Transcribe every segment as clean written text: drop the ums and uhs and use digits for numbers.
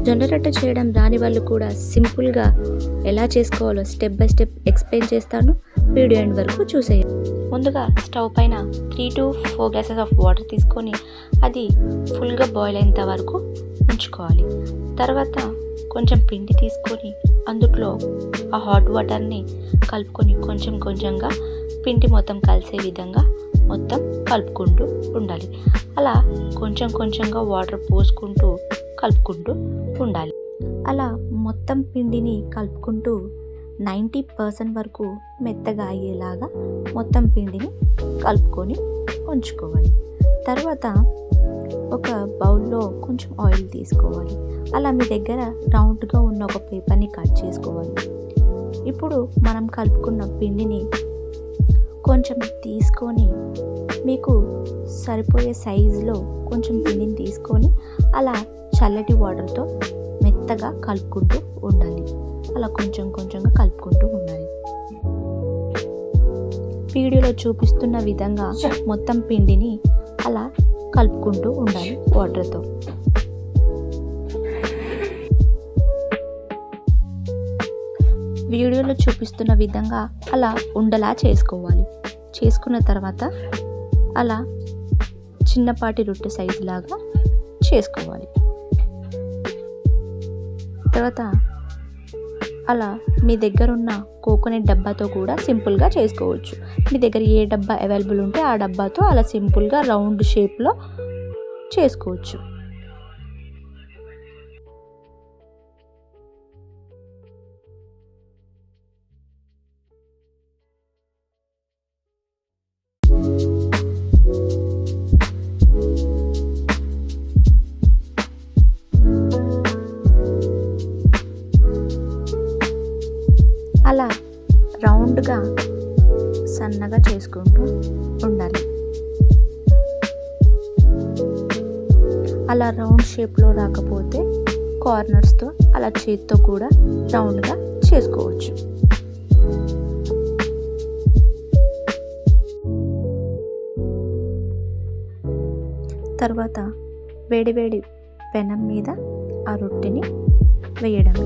జొన్న రొట్టె చేయడం రాని వాళ్ళు కూడా సింపుల్గా ఎలా చేసుకోవాలో స్టెప్ బై స్టెప్ ఎక్స్ప్లెయిన్ చేస్తాను. వీడియో ఎండ్ వరకు చూసేయండి. ముందుగా స్టవ్ పైన 3 to 4 గ్లాసెస్ ఆఫ్ వాటర్ తీసుకొని అది ఫుల్గా బాయిల్ అయ్యేంత వరకు ఉంచుకోవాలి. తర్వాత కొంచెం పిండి తీసుకొని అందులో ఆ హాట్ వాటర్ని కలుపుకొని కొంచెం కొంచెంగా పిండి మొత్తం కలిసే విధంగా మొత్తం కలుపుకుంటూ ఉండాలి. అలా కొంచెం కొంచెంగా వాటర్ పోసుకుంటూ కలుపుకుంటూ ఉండాలి. అలా మొత్తం పిండిని కలుపుకుంటూ 90% వరకు మెత్తగా అయ్యేలాగా మొత్తం పిండిని కలుపుకొని ఉంచుకోవాలి. తర్వాత ఒక బౌల్లో కొంచెం ఆయిల్ తీసుకోవాలి. అలా మీ దగ్గర రౌండ్గా ఉన్న ఒక పేపర్ని కట్ చేసుకోవాలి. ఇప్పుడు మనం కలుపుకున్న పిండిని కొంచెం తీసుకొని మీకు సరిపోయే సైజులో కొంచెం పిండిని తీసుకొని అలా చల్లటి వాటర్తో మెత్తగా కలుపుకుంటూ ఉండాలి. అలా కొంచెం కొంచెంగా కలుపుకుంటూ ఉండాలి. వీడియోలో చూపిస్తున్న విధంగా మొత్తం పిండిని అలా కలుపుకుంటూ ఉండాలి వాటర్తో. వీడియోలో చూపిస్తున్న విధంగా అలా ఉండలా చేసుకోవాలి. చేసుకున్న తర్వాత అలా చిన్నపాటి రొట్టె సైజు లాగా చేసుకోవాలి. తర్వాత అలా మీ దగ్గర ఉన్న కోకోనట్ డబ్బాతో కూడా సింపుల్గా చేసుకోవచ్చు. మీ దగ్గర ఏ డబ్బా అవైలబుల్ ఉంటే ఆ డబ్బాతో అలా సింపుల్గా రౌండ్ షేప్లో చేసుకోవచ్చు. అలా రౌండ్గా సన్నగా చేసుకుంటూ ఉండాలి. అలా రౌండ్ షేప్లో రాకపోతే కార్నర్స్తో అలా చేతితో కూడా రౌండ్గా చేసుకోవచ్చు. తర్వాత వేడివేడి పెనం మీద ఆ రొట్టెని వేయడం.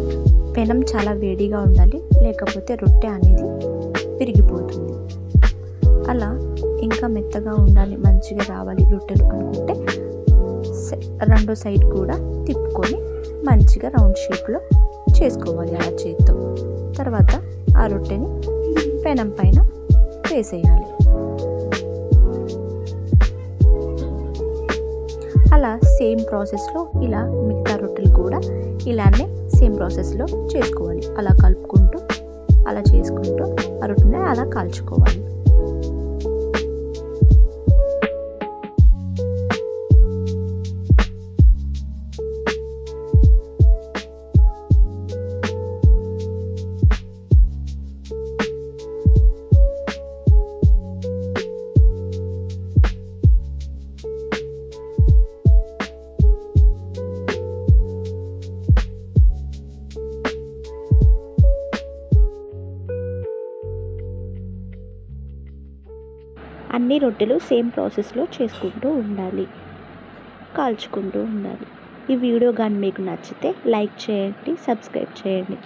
పెనం చాలా వేడిగా ఉండాలి, లేకపోతే రొట్టె అనేది విరిగిపోతుంది. అలా ఇంకా మెత్తగా ఉండాలి, మంచిగా రావాలి రొట్టెలు అనుకుంటే రెండో సైడ్ కూడా తిప్పుకొని మంచిగా రౌండ్ షేప్లో చేసుకోవాలి అలా చేతితో. తర్వాత ఆ రొట్టెని పెనం పైన వేసేయాలి. అలా సేమ్ ప్రాసెస్లో ఇలా మిగతా రొట్టెలు కూడా ఇలానే సేమ్ ప్రాసెస్లో చేసుకోవాలి. అలా కలుపుకుంటూ అలా చేసుకుంటూ ఆ రొట్టెని అలా కాల్చుకోవాలి. అన్ని రొట్టెలు సేమ్ ప్రాసెస్లో చేసుకుంటూ ఉండాలి, కాల్చుకుంటూ ఉండాలి. ఈ వీడియో కానీ మీకు నచ్చితే లైక్ చేయండి, సబ్స్క్రైబ్ చేయండి.